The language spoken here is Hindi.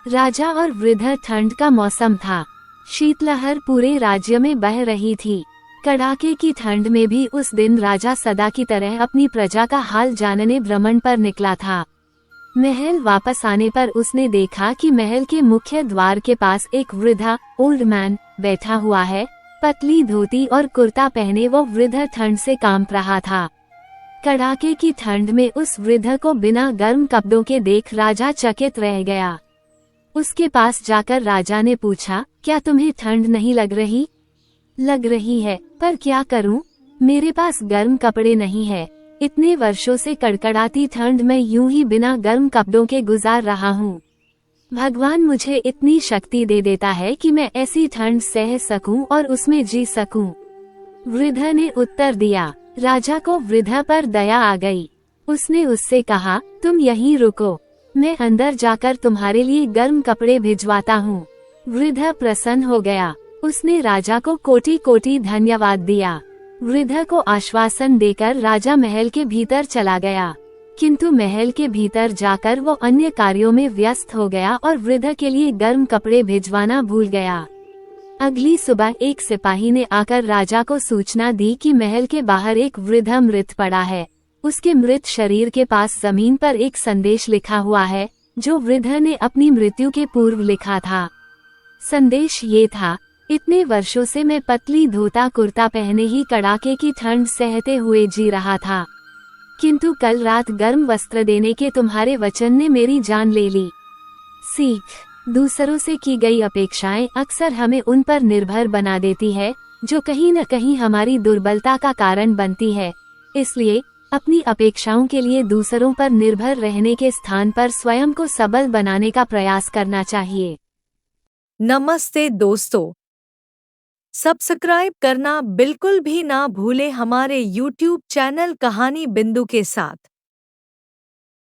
राजा और वृद्ध। ठंड का मौसम था। शीतलहर पूरे राज्य में बह रही थी। कड़ाके की ठंड में भी उस दिन राजा सदा की तरह अपनी प्रजा का हाल जानने भ्रमण पर निकला था। महल वापस आने पर उसने देखा कि महल के मुख्य द्वार के पास एक वृद्धा ओल्ड मैन बैठा हुआ है। पतली धोती और कुर्ता पहने वो वृद्ध ठंड से कांप रहा था। कड़ाके की ठंड में उस वृद्ध को बिना गर्म कपड़ों के देख राजा चकित रह गया। उसके पास जाकर राजा ने पूछा, क्या तुम्हें ठंड नहीं लग रही? लग रही है, पर क्या करूं? मेरे पास गर्म कपड़े नहीं है। इतने वर्षों से कड़कड़ाती ठंड में यूं ही बिना गर्म कपड़ों के गुजार रहा हूँ। भगवान मुझे इतनी शक्ति दे देता है कि मैं ऐसी ठंड सह सकूं और उसमें जी सकूं। वृद्ध ने उत्तर दिया। राजा को वृद्ध पर दया आ गई। उसने उससे कहा, तुम यहीं रुको, मैं अंदर जाकर तुम्हारे लिए गर्म कपड़े भिजवाता हूँ। वृद्ध प्रसन्न हो गया। उसने राजा को कोटि कोटि धन्यवाद दिया। वृद्ध को आश्वासन देकर राजा महल के भीतर चला गया, किंतु महल के भीतर जाकर वो अन्य कार्यों में व्यस्त हो गया और वृद्ध के लिए गर्म कपड़े भिजवाना भूल गया। अगली सुबह एक सिपाही ने आकर राजा को सूचना दी कि महल के बाहर एक वृद्ध मृत पड़ा है। उसके मृत शरीर के पास जमीन पर एक संदेश लिखा हुआ है, जो वृद्ध ने अपनी मृत्यु के पूर्व लिखा था। संदेश ये था, इतने वर्षों से मैं पतली धोता कुर्ता पहने ही कड़ाके की ठंड सहते हुए जी रहा था, किंतु कल रात गर्म वस्त्र देने के तुम्हारे वचन ने मेरी जान ले ली। सीख: दूसरों से की गई अपेक्षाएं अक्सर हमें उन पर निर्भर बना देती है, जो कहीं न कहीं हमारी दुर्बलता का कारण बनती है। इसलिए अपनी अपेक्षाओं के लिए दूसरों पर निर्भर रहने के स्थान पर स्वयं को सबल बनाने का प्रयास करना चाहिए। नमस्ते दोस्तों, सब्सक्राइब करना बिल्कुल भी ना भूलें हमारे YouTube चैनल कहानी बिंदु के साथ।